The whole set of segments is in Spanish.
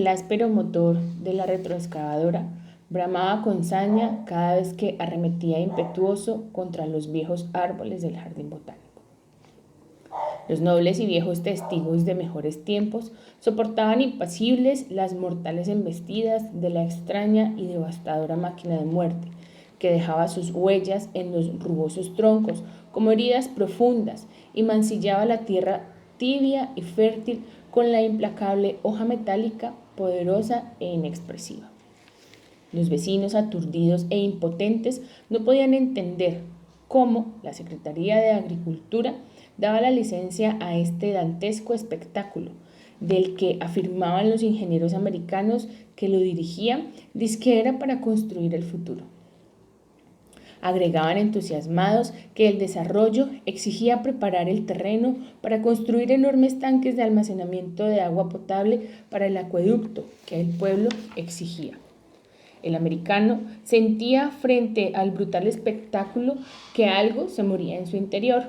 El áspero motor de la retroexcavadora bramaba con saña cada vez que arremetía impetuoso contra los viejos árboles del jardín botánico. Los nobles y viejos testigos de mejores tiempos soportaban impasibles las mortales embestidas de la extraña y devastadora máquina de muerte, que dejaba sus huellas en los rugosos troncos como heridas profundas y mancillaba la tierra tibia y fértil con la implacable hoja metálica, poderosa e inexpresiva. Los vecinos, aturdidos e impotentes, no podían entender cómo la Secretaría de Agricultura daba la licencia a este dantesco espectáculo, del que afirmaban los ingenieros americanos que lo dirigían, dizque era para construir el futuro. Agregaban entusiasmados que el desarrollo exigía preparar el terreno para construir enormes tanques de almacenamiento de agua potable para el acueducto que el pueblo exigía. El americano sentía frente al brutal espectáculo que algo se moría en su interior.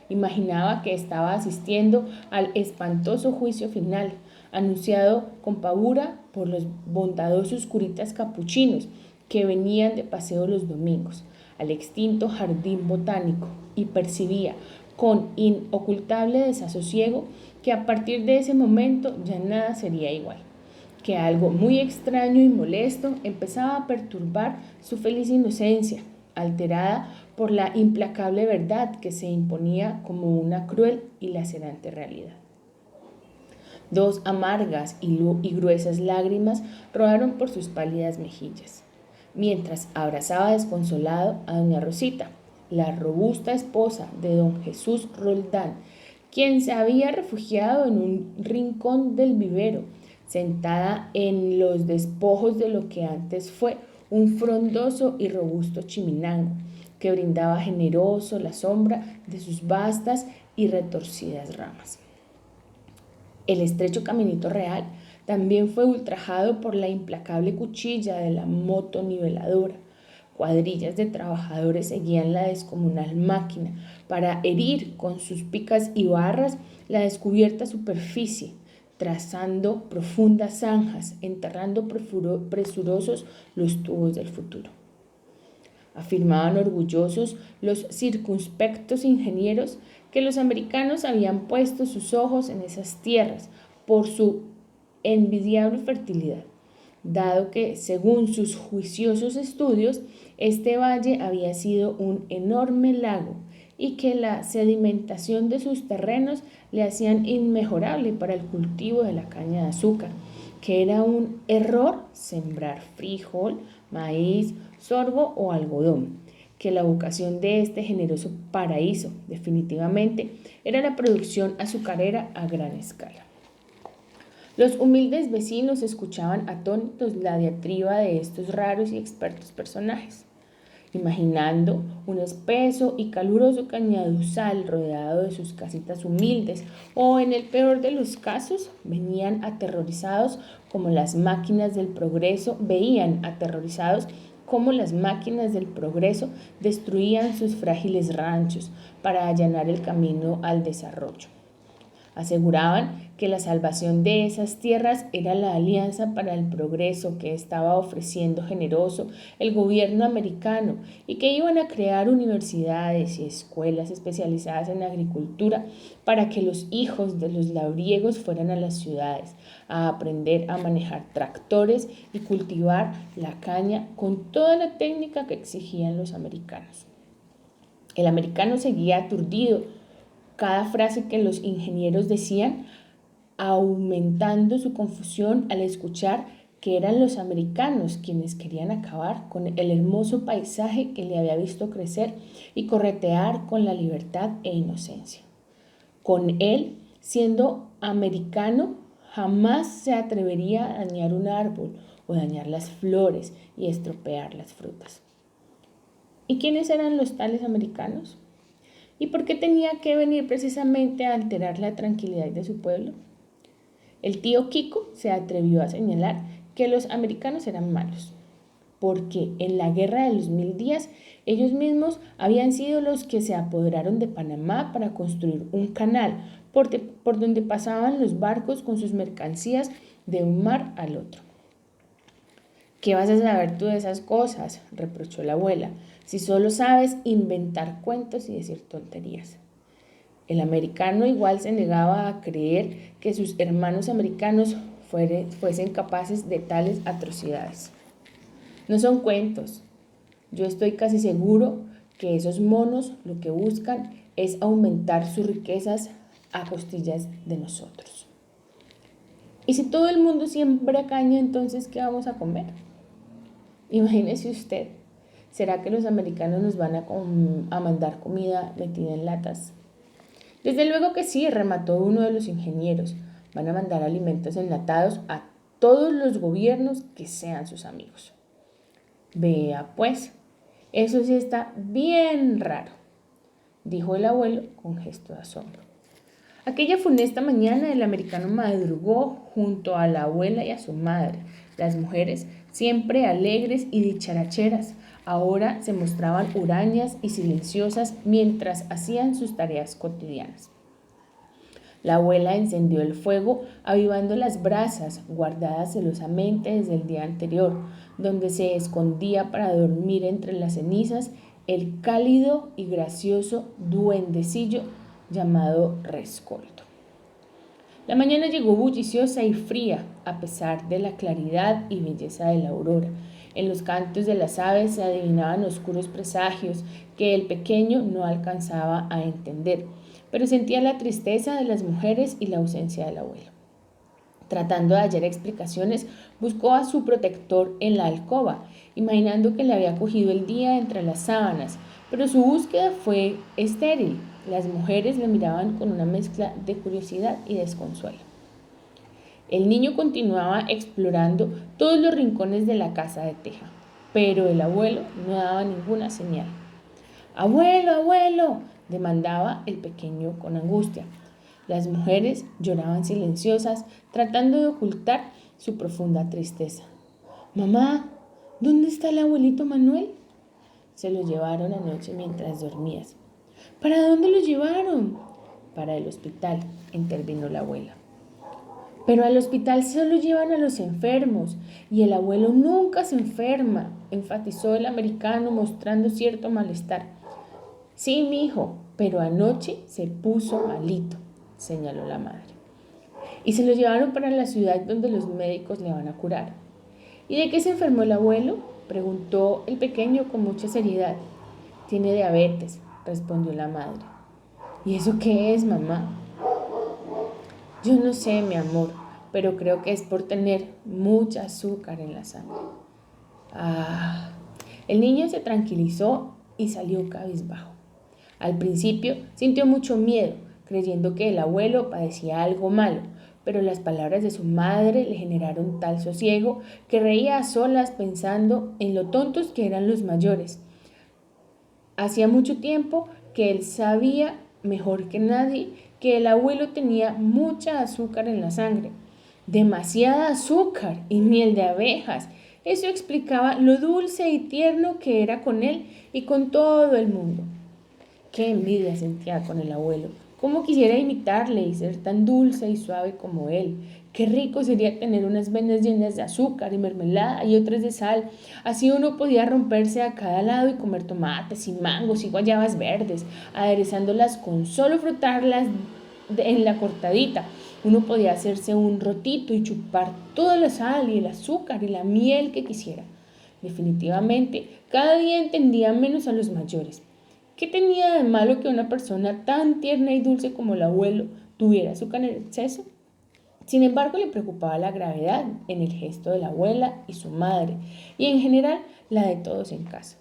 Imaginaba que estaba asistiendo al espantoso juicio final, anunciado con pavura por los bondadosos curitas capuchinos que venían de paseo los domingos al extinto jardín botánico, y percibía con inocultable desasosiego que a partir de ese momento ya nada sería igual, que algo muy extraño y molesto empezaba a perturbar su feliz inocencia, alterada por la implacable verdad que se imponía como una cruel y lacerante realidad. Dos amargas y gruesas lágrimas rodaron por sus pálidas mejillas, mientras abrazaba desconsolado a doña Rosita, la robusta esposa de don Jesús Roldán, quien se había refugiado en un rincón del vivero, sentada en los despojos de lo que antes fue un frondoso y robusto chiminango, que brindaba generoso la sombra de sus vastas y retorcidas ramas. El estrecho caminito real también fue ultrajado por la implacable cuchilla de la motoniveladora. Cuadrillas de trabajadores seguían la descomunal máquina para herir con sus picas y barras la descubierta superficie, trazando profundas zanjas, enterrando presurosos los tubos del futuro. Afirmaban orgullosos los circunspectos ingenieros que los americanos habían puesto sus ojos en esas tierras por su envidiable fertilidad, dado que, según sus juiciosos estudios, este valle había sido un enorme lago y que la sedimentación de sus terrenos le hacían inmejorable para el cultivo de la caña de azúcar, que era un error sembrar frijol, maíz, sorgo o algodón, que la vocación de este generoso paraíso definitivamente era la producción azucarera a gran escala. Los humildes vecinos escuchaban atónitos la diatriba de estos raros y expertos personajes, imaginando un espeso y caluroso cañaduzal rodeado de sus casitas humildes, o en el peor de los casos veían aterrorizados como las máquinas del progreso destruían sus frágiles ranchos para allanar el camino al desarrollo. Aseguraban que la salvación de esas tierras era la alianza para el progreso que estaba ofreciendo generoso el gobierno americano y que iban a crear universidades y escuelas especializadas en agricultura para que los hijos de los labriegos fueran a las ciudades a aprender a manejar tractores y cultivar la caña con toda la técnica que exigían los americanos. El americano seguía aturdido cada frase que los ingenieros decían, aumentando su confusión al escuchar que eran los americanos quienes querían acabar con el hermoso paisaje que le había visto crecer y corretear con la libertad e inocencia. Con él, siendo americano, jamás se atrevería a dañar un árbol o dañar las flores y estropear las frutas. ¿Y quiénes eran los tales americanos? ¿Y por qué tenía que venir precisamente a alterar la tranquilidad de su pueblo? El tío Kiko se atrevió a señalar que los americanos eran malos, porque en la Guerra de los 1000 días ellos mismos habían sido los que se apoderaron de Panamá para construir un canal por donde pasaban los barcos con sus mercancías de un mar al otro. ¿Qué vas a saber tú de esas cosas?, reprochó la abuela, si solo sabes inventar cuentos y decir tonterías. El americano igual se negaba a creer que sus hermanos americanos fuesen capaces de tales atrocidades. No son cuentos. Yo estoy casi seguro que esos monos lo que buscan es aumentar sus riquezas a costillas de nosotros. ¿Y si todo el mundo siembra caña, entonces qué vamos a comer? Imagínese usted, ¿será que los americanos nos van a mandar comida metida en latas? Desde luego que sí, remató uno de los ingenieros. Van a mandar alimentos enlatados a todos los gobiernos que sean sus amigos. Vea pues, eso sí está bien raro, dijo el abuelo con gesto de asombro. Aquella funesta mañana el americano madrugó junto a la abuela y a su madre. Las mujeres, siempre alegres y dicharacheras, ahora se mostraban hurañas y silenciosas mientras hacían sus tareas cotidianas. La abuela encendió el fuego, avivando las brasas guardadas celosamente desde el día anterior, donde se escondía para dormir entre las cenizas el cálido y gracioso duendecillo llamado Rescoldo. La mañana llegó bulliciosa y fría, a pesar de la claridad y belleza de la aurora. En los cantos de las aves se adivinaban oscuros presagios que el pequeño no alcanzaba a entender, pero sentía la tristeza de las mujeres y la ausencia del abuelo. Tratando de hallar explicaciones, buscó a su protector en la alcoba, imaginando que le había cogido el día entre las sábanas, pero su búsqueda fue estéril. Las mujeres le miraban con una mezcla de curiosidad y desconsuelo. El niño continuaba explorando todos los rincones de la casa de teja, pero el abuelo no daba ninguna señal. ¡Abuelo, abuelo!, demandaba el pequeño con angustia. Las mujeres lloraban silenciosas, tratando de ocultar su profunda tristeza. «Mamá, ¿dónde está el abuelito Manuel?». «Se lo llevaron anoche mientras dormías». «¿Para dónde lo llevaron?». «Para el hospital», intervino la abuela. «Pero al hospital solo llevan a los enfermos, y el abuelo nunca se enferma», enfatizó el americano mostrando cierto malestar. «Sí, mijo, pero anoche se puso malito», señaló la madre. «Y se lo llevaron para la ciudad donde los médicos le van a curar». «¿Y de qué se enfermó el abuelo?», preguntó el pequeño con mucha seriedad. «Tiene diabetes», respondió la madre. «¿Y eso qué es, mamá?». «Yo no sé, mi amor, pero creo que es por tener mucha azúcar en la sangre». «Ah». El niño se tranquilizó y salió cabizbajo. Al principio sintió mucho miedo, creyendo que el abuelo padecía algo malo, pero las palabras de su madre le generaron tal sosiego que reía a solas pensando en lo tontos que eran los mayores. Hacía mucho tiempo que él sabía mejor que nadie que el abuelo tenía mucha azúcar en la sangre. Demasiada azúcar y miel de abejas. Eso explicaba lo dulce y tierno que era con él y con todo el mundo. Qué envidia sentía con el abuelo. Cómo quisiera imitarle y ser tan dulce y suave como él. Qué rico sería tener unas venas llenas de azúcar y mermelada y otras de sal. Así uno podía romperse a cada lado y comer tomates y mangos y guayabas verdes, aderezándolas con solo frotarlas en la cortadita. Uno podía hacerse un rotito y chupar toda la sal y el azúcar y la miel que quisiera. Definitivamente, cada día entendía menos a los mayores. ¿Qué tenía de malo que una persona tan tierna y dulce como el abuelo tuviera azúcar en exceso? Sin embargo, le preocupaba la gravedad en el gesto de la abuela y su madre, y en general la de todos en casa.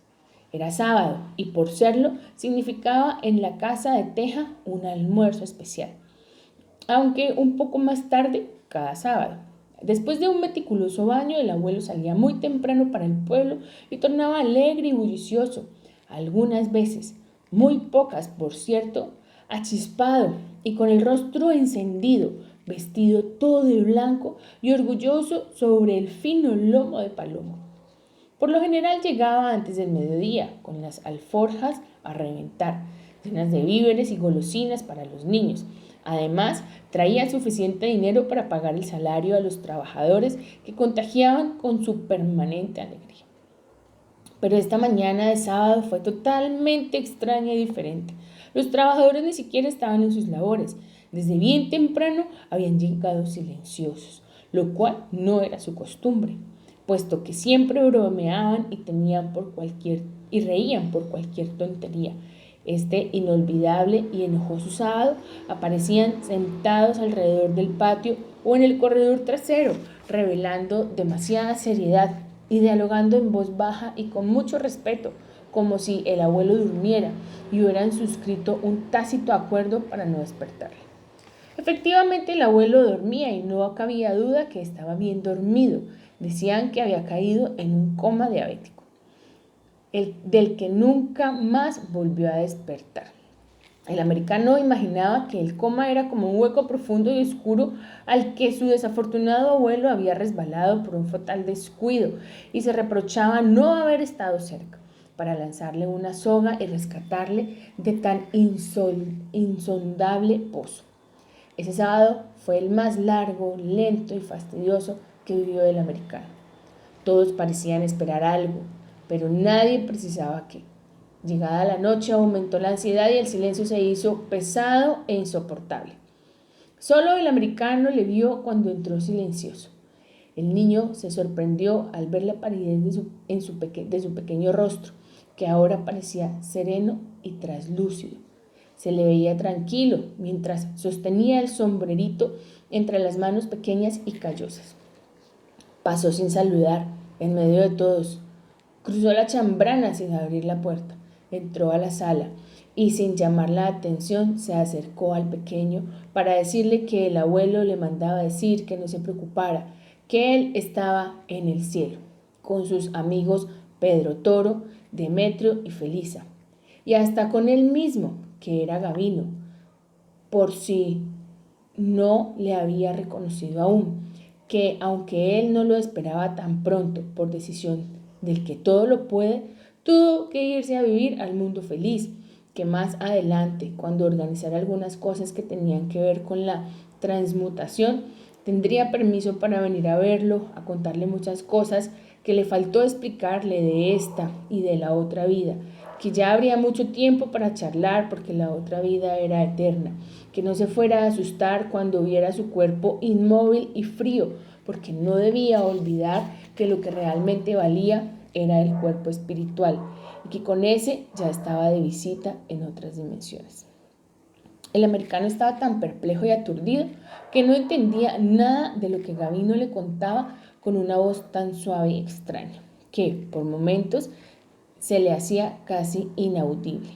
Era sábado, y por serlo, significaba en la casa de teja un almuerzo especial, aunque un poco más tarde cada sábado. Después de un meticuloso baño, el abuelo salía muy temprano para el pueblo y tornaba alegre y bullicioso, algunas veces, muy pocas por cierto, achispado y con el rostro encendido, vestido todo de blanco y orgulloso sobre el fino lomo de palomo. Por lo general llegaba antes del mediodía, con las alforjas a reventar, llenas de víveres y golosinas para los niños. Además, traía suficiente dinero para pagar el salario a los trabajadores que contagiaban con su permanente alegría. Pero esta mañana de sábado fue totalmente extraña y diferente. Los trabajadores ni siquiera estaban en sus labores. Desde bien temprano habían llegado silenciosos, lo cual no era su costumbre, puesto que siempre bromeaban y reían por cualquier tontería. Este inolvidable y enojoso sábado aparecían sentados alrededor del patio o en el corredor trasero, revelando demasiada seriedad y dialogando en voz baja y con mucho respeto, como si el abuelo durmiera y hubieran suscrito un tácito acuerdo para no despertarle. Efectivamente, el abuelo dormía y no cabía duda que estaba bien dormido. Decían que había caído en un coma diabético, del que nunca más volvió a despertar. El americano imaginaba que el coma era como un hueco profundo y oscuro al que su desafortunado abuelo había resbalado por un fatal descuido y se reprochaba no haber estado cerca para lanzarle una soga y rescatarle de tan insondable pozo. Ese sábado fue el más largo, lento y fastidioso que vivió el americano. Todos parecían esperar algo, pero nadie precisaba qué. Llegada la noche aumentó la ansiedad y el silencio se hizo pesado e insoportable. Solo el americano le vio cuando entró silencioso. El niño se sorprendió al ver la palidez de su pequeño rostro, que ahora parecía sereno y traslúcido. Se le veía tranquilo mientras sostenía el sombrerito entre las manos pequeñas y callosas. Pasó sin saludar, en medio de todos. Cruzó la chambrana sin abrir la puerta. Entró a la sala y sin llamar la atención se acercó al pequeño para decirle que el abuelo le mandaba decir que no se preocupara, que él estaba en el cielo, con sus amigos Pedro Toro, Demetrio y Felisa, y hasta con él mismo, que era Gavino, por si no le había reconocido aún, que aunque él no lo esperaba tan pronto por decisión del que todo lo puede, tuvo que irse a vivir al mundo feliz, que más adelante, cuando organizara algunas cosas que tenían que ver con la transmutación, tendría permiso para venir a verlo, a contarle muchas cosas que le faltó explicarle de esta y de la otra vida, que ya habría mucho tiempo para charlar porque la otra vida era eterna, que no se fuera a asustar cuando viera su cuerpo inmóvil y frío, porque no debía olvidar que lo que realmente valía era el cuerpo espiritual y que con ese ya estaba de visita en otras dimensiones. El americano estaba tan perplejo y aturdido que no entendía nada de lo que Gavino le contaba con una voz tan suave y extraña, que por momentos se le hacía casi inaudible.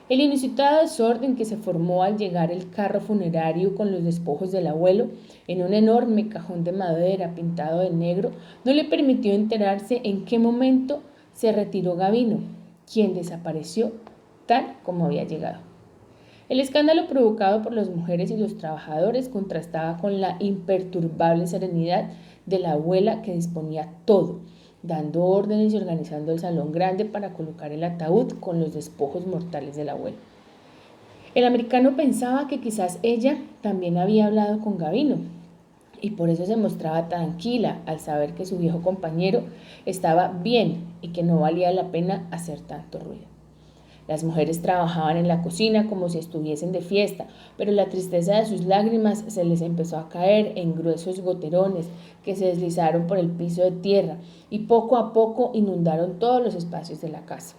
El inusitado desorden que se formó al llegar el carro funerario con los despojos del abuelo en un enorme cajón de madera pintado de negro no le permitió enterarse en qué momento se retiró Gavino, quien desapareció tal como había llegado. El escándalo provocado por las mujeres y los trabajadores contrastaba con la imperturbable serenidad de la abuela que disponía todo, dando órdenes y organizando el salón grande para colocar el ataúd con los despojos mortales del abuelo. El americano pensaba que quizás ella también había hablado con Gavino y por eso se mostraba tranquila al saber que su viejo compañero estaba bien y que no valía la pena hacer tanto ruido. Las mujeres trabajaban en la cocina como si estuviesen de fiesta, pero la tristeza de sus lágrimas se les empezó a caer en gruesos goterones que se deslizaron por el piso de tierra y poco a poco inundaron todos los espacios de la casa,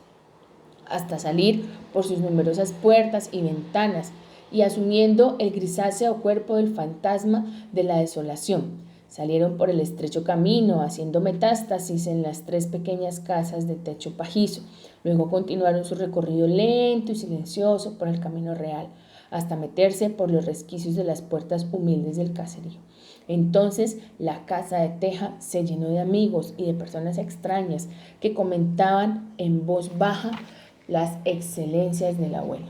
hasta salir por sus numerosas puertas y ventanas y asumiendo el grisáceo cuerpo del fantasma de la desolación. Salieron por el estrecho camino, haciendo metástasis en las 3 pequeñas casas de techo pajizo. Luego continuaron su recorrido lento y silencioso por el camino real, hasta meterse por los resquicios de las puertas humildes del caserío. Entonces la casa de teja se llenó de amigos y de personas extrañas que comentaban en voz baja las excelencias del abuelo.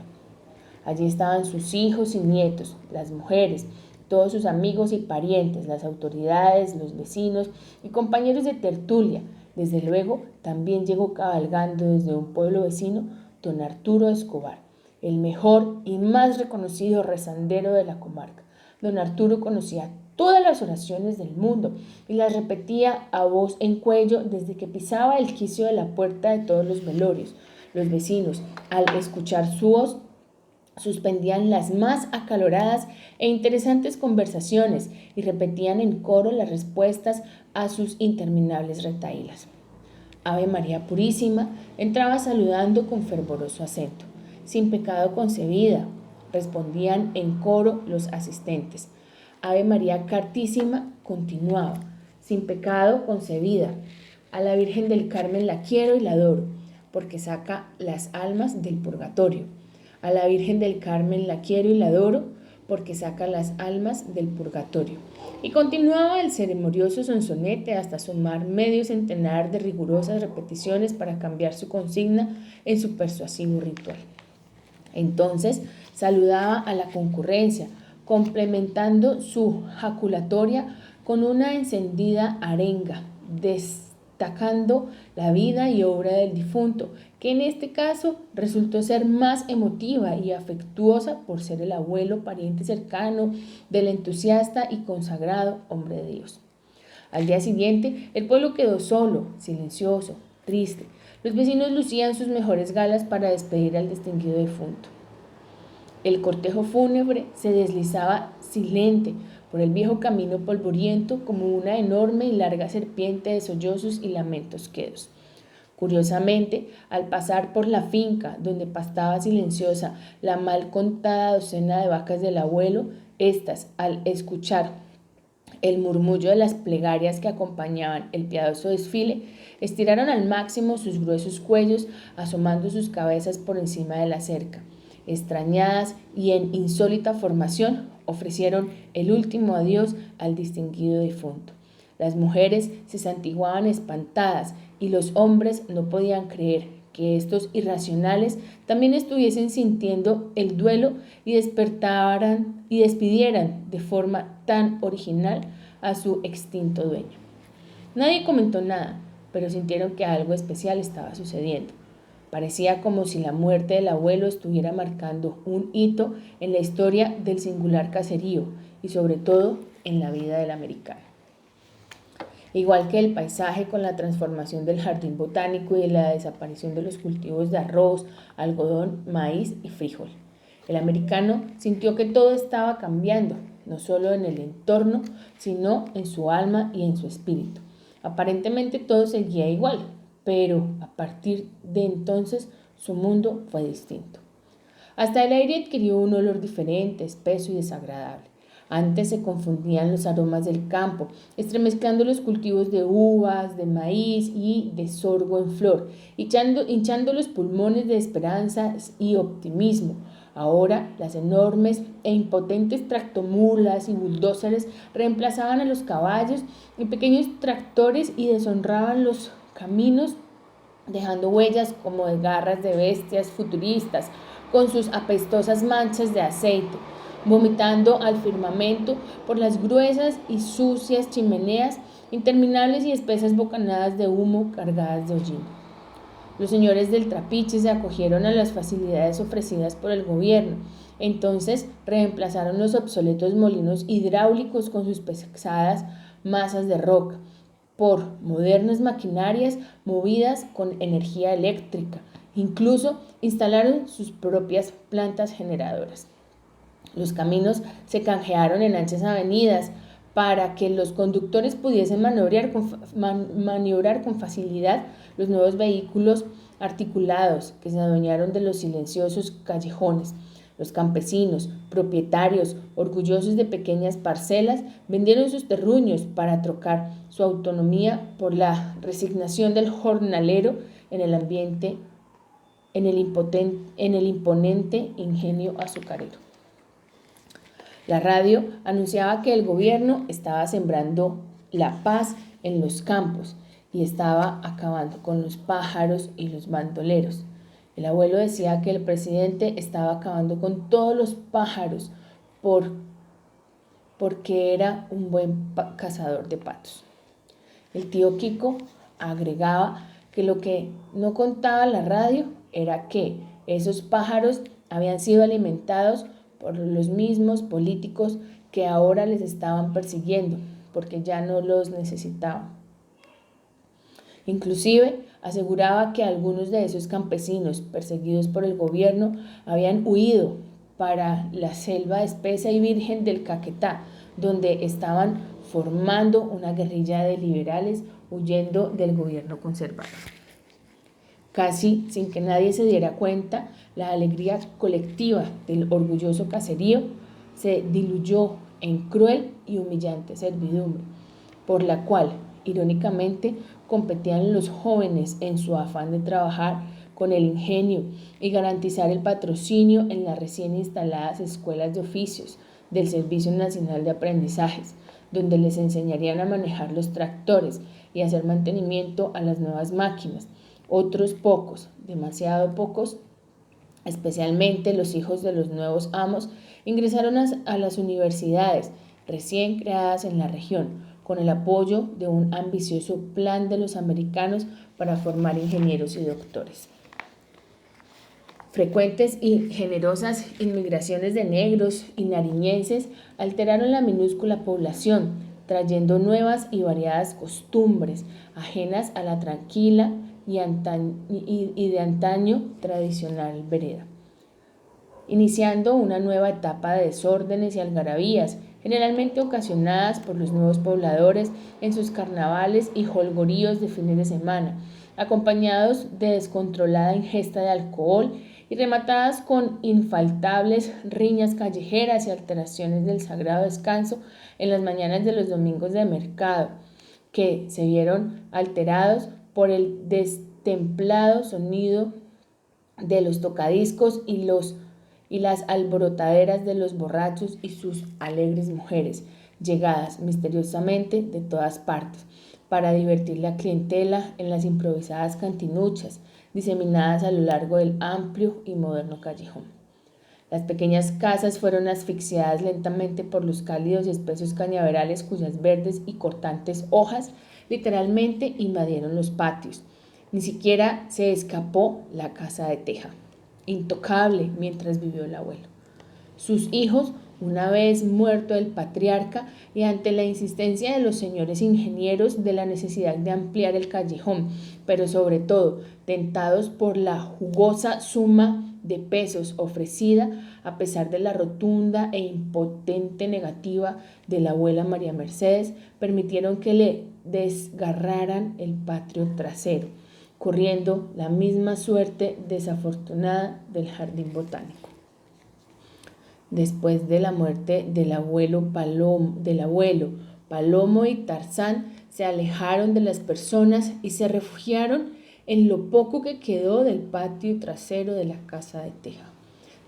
Allí estaban sus hijos y nietos, las mujeres, todos sus amigos y parientes, las autoridades, los vecinos y compañeros de tertulia. Desde luego, también llegó cabalgando desde un pueblo vecino don Arturo Escobar, el mejor y más reconocido rezandero de la comarca. Don Arturo conocía todas las oraciones del mundo y las repetía a voz en cuello desde que pisaba el quicio de la puerta de todos los velorios. Los vecinos, al escuchar su voz, suspendían las más acaloradas e interesantes conversaciones y repetían en coro las respuestas a sus interminables retahílas. Ave María Purísima entraba saludando con fervoroso acento. Sin pecado concebida, respondían en coro los asistentes. Ave María Cartísima continuaba. Sin pecado concebida. A la Virgen del Carmen la quiero y la adoro, porque saca las almas del purgatorio. A la Virgen del Carmen la quiero y la adoro, porque saca las almas del purgatorio. Y continuaba el ceremonioso sonsonete hasta sumar medio centenar de rigurosas repeticiones para cambiar su consigna en su persuasivo ritual. Entonces saludaba a la concurrencia, complementando su jaculatoria con una encendida arenga, destacando la vida y obra del difunto, que en este caso resultó ser más emotiva y afectuosa por ser el abuelo, pariente cercano del entusiasta y consagrado hombre de Dios. Al día siguiente, el pueblo quedó solo, silencioso, triste. Los vecinos lucían sus mejores galas para despedir al distinguido difunto. El cortejo fúnebre se deslizaba silente por el viejo camino polvoriento como una enorme y larga serpiente de sollozos y lamentos quedos. Curiosamente, al pasar por la finca donde pastaba silenciosa la mal contada docena de vacas del abuelo, éstas, al escuchar el murmullo de las plegarias que acompañaban el piadoso desfile, estiraron al máximo sus gruesos cuellos, asomando sus cabezas por encima de la cerca. Extrañadas y en insólita formación, ofrecieron el último adiós al distinguido difunto. Las mujeres se santiguaban espantadas y los hombres no podían creer que estos irracionales también estuviesen sintiendo el duelo y despertaran y despidieran de forma tan original a su extinto dueño. Nadie comentó nada, pero sintieron que algo especial estaba sucediendo. Parecía como si la muerte del abuelo estuviera marcando un hito en la historia del singular caserío y sobre todo en la vida del americano. Igual que el paisaje con la transformación del jardín botánico y la desaparición de los cultivos de arroz, algodón, maíz y frijol. El americano sintió que todo estaba cambiando, no solo en el entorno, sino en su alma y en su espíritu. Aparentemente todo seguía igual, pero a partir de entonces su mundo fue distinto. Hasta el aire adquirió un olor diferente, espeso y desagradable. Antes se confundían los aromas del campo, estremezclando los cultivos de uvas, de maíz y de sorgo en flor, hinchando los pulmones de esperanzas y optimismo. Ahora las enormes e impotentes tractomulas y bulldózeres reemplazaban a los caballos y pequeños tractores y deshonraban los caminos, dejando huellas como de garras de bestias futuristas con sus apestosas manchas de aceite, vomitando al firmamento por las gruesas y sucias chimeneas, interminables y espesas bocanadas de humo cargadas de hollín. Los señores del Trapiche se acogieron a las facilidades ofrecidas por el gobierno. Entonces reemplazaron los obsoletos molinos hidráulicos con sus pesadas masas de roca por modernas maquinarias movidas con energía eléctrica. Incluso instalaron sus propias plantas generadoras. Los caminos se canjearon en anchas avenidas para que los conductores pudiesen maniobrar con facilidad los nuevos vehículos articulados que se adueñaron de los silenciosos callejones. Los campesinos, propietarios, orgullosos de pequeñas parcelas, vendieron sus terruños para trocar su autonomía por la resignación del jornalero en el imponente ingenio azucarero. La radio anunciaba que el gobierno estaba sembrando la paz en los campos y estaba acabando con los pájaros y los bandoleros. El abuelo decía que el presidente estaba acabando con todos los pájaros porque era un buen cazador de patos. El tío Kiko agregaba que lo que no contaba la radio era que esos pájaros Habían sido alimentados por los mismos políticos que ahora les estaban persiguiendo, porque ya no los necesitaban. Inclusive aseguraba que algunos de esos campesinos perseguidos por el gobierno habían huido para la selva espesa y virgen del Caquetá, donde estaban formando una guerrilla de liberales huyendo del gobierno conservador. Casi sin que nadie se diera cuenta, la alegría colectiva del orgulloso caserío se diluyó en cruel y humillante servidumbre, por la cual, irónicamente, competían los jóvenes en su afán de trabajar con el ingenio y garantizar el patrocinio en las recién instaladas escuelas de oficios del Servicio Nacional de Aprendizajes, donde les enseñarían a manejar los tractores y hacer mantenimiento a las nuevas máquinas. Otros pocos, demasiado pocos, especialmente los hijos de los nuevos amos, ingresaron a las universidades recién creadas en la región, con el apoyo de un ambicioso plan de los americanos para formar ingenieros y doctores. Frecuentes y generosas inmigraciones de negros y nariñenses alteraron la minúscula población, trayendo nuevas y variadas costumbres, ajenas a la tranquila y de antaño tradicional vereda, iniciando una nueva etapa de desórdenes y algarabías, generalmente ocasionadas por los nuevos pobladores en sus carnavales y jolgoríos de fines de semana, acompañados de descontrolada ingesta de alcohol y rematadas con infaltables riñas callejeras y alteraciones del sagrado descanso en las mañanas de los domingos de mercado, que se vieron alterados por el destemplado sonido de los tocadiscos y las alborotaderas de los borrachos y sus alegres mujeres, llegadas misteriosamente de todas partes, para divertir la clientela en las improvisadas cantinuchas, diseminadas a lo largo del amplio y moderno callejón. Las pequeñas casas fueron asfixiadas lentamente por los cálidos y espesos cañaverales cuyas verdes y cortantes hojas literalmente invadieron los patios. Ni siquiera se escapó la casa de teja, intocable mientras vivió el abuelo. Sus hijos, una vez muerto el patriarca y ante la insistencia de los señores ingenieros de la necesidad de ampliar el callejón, pero sobre todo tentados por la jugosa suma de pesos ofrecida a pesar de la rotunda e impotente negativa de la abuela María Mercedes, permitieron que le desgarraran el patio trasero, corriendo la misma suerte desafortunada del jardín botánico. Después de la muerte del abuelo Palomo y Tarzán se alejaron de las personas y se refugiaron en lo poco que quedó del patio trasero de la casa de teja,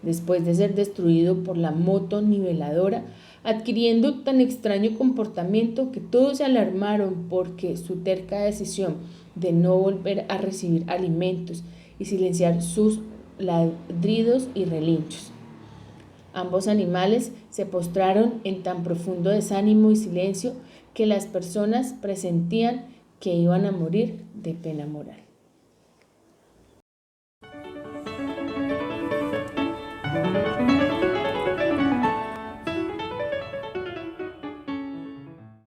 después de ser destruido por la moto niveladora, adquiriendo tan extraño comportamiento que todos se alarmaron porque su terca decisión de no volver a recibir alimentos y silenciar sus ladridos y relinchos. Ambos animales se postraron en tan profundo desánimo y silencio que las personas presentían que iban a morir de pena moral.